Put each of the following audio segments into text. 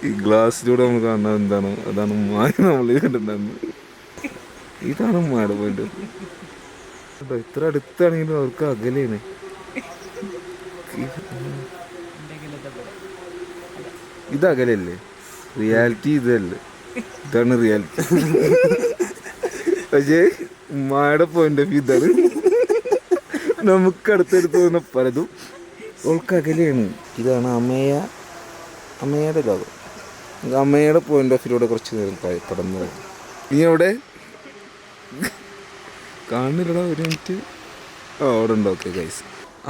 ഈ ഗ്ലാസ്സിലൂടെ നമ്മൾ കാണുന്നത് എന്താണ്? അതാണ് മായ നമ്മൾ കണ്ടിട്ടുണ്ടായിരുന്നത്. ഇതാണ് ഉമ്മയുടെ പോയിന്റ്. കേട്ടോ, ഇത്ര അടുത്താണെങ്കിലും അവർക്ക് അകലെയാണ്. ഇത് അകലല്ലേ? റിയാലിറ്റി ഇതല്ലേ? ഇതാണ് റിയാലിറ്റി. പക്ഷേ ഉമ്മയുടെ പോയിന്റ് ഓഫ് വ്യൂ ഇതാണ്. നമുക്ക് അടുത്തടുത്ത് തോന്നുന്ന പലതും അവൾക്ക് അകലെയാണ്. ഇതാണ് അമ്മയുടെ ലോകം. അമ്മയുടെ പോയിന്റ് ഓഫ് വ്യൂടെ കുറച്ച് നേരം കടന്നു പോകും. നീ അവിടെ കാണുന്നില്ലടാ, ഒരു മിനിറ്റ്. അവിടെ ഉണ്ട്. ഓക്കെ ഗൈസ്,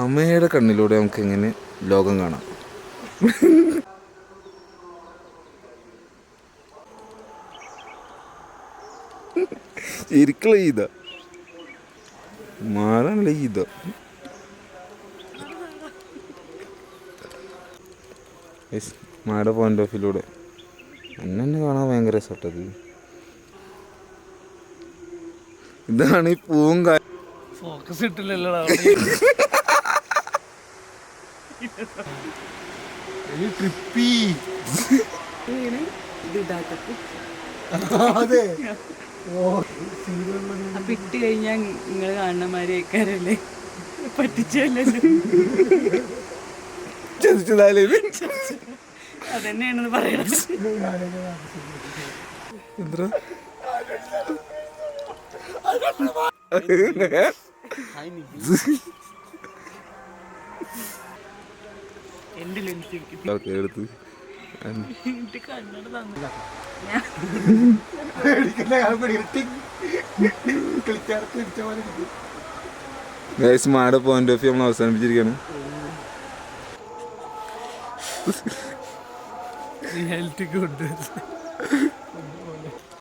അമ്മയുടെ കണ്ണിലൂടെ നമുക്ക് എങ്ങനെ ലോകം കാണാം. ശരിക്കുള്ള ചെയ്ത മാറാണല്ലേ ചെയ്ത. മായുടെ പോയിന്റ് ഓഫ് വ്യൂലൂടെ എന്നെ കാണാൻ ഭയങ്കര രസപ്പെട്ടത്. ഇതാണ് ഈ പൂവും ഫോക്കസ് ഇട്ടില്ലല്ലോ. അപ്പൊ ഇട്ട് കഴിഞ്ഞാ നിങ്ങള് കാണുന്ന മാതിരി ആയിക്കാരല്ലേ? പറ്റിച്ചല്ലോ. അതന്നെയാണെന്ന് പറയണത്. എന്താ എന്റെ ലെൻസ് എടുത്ത് കണ്ണട തന്നില്ല. മായുടെ പോയിന്റ് ഓഫ് വ്യൂ നമ്മൾ അവസാനിപ്പിച്ചിരിക്കുകയാണ്. Health good.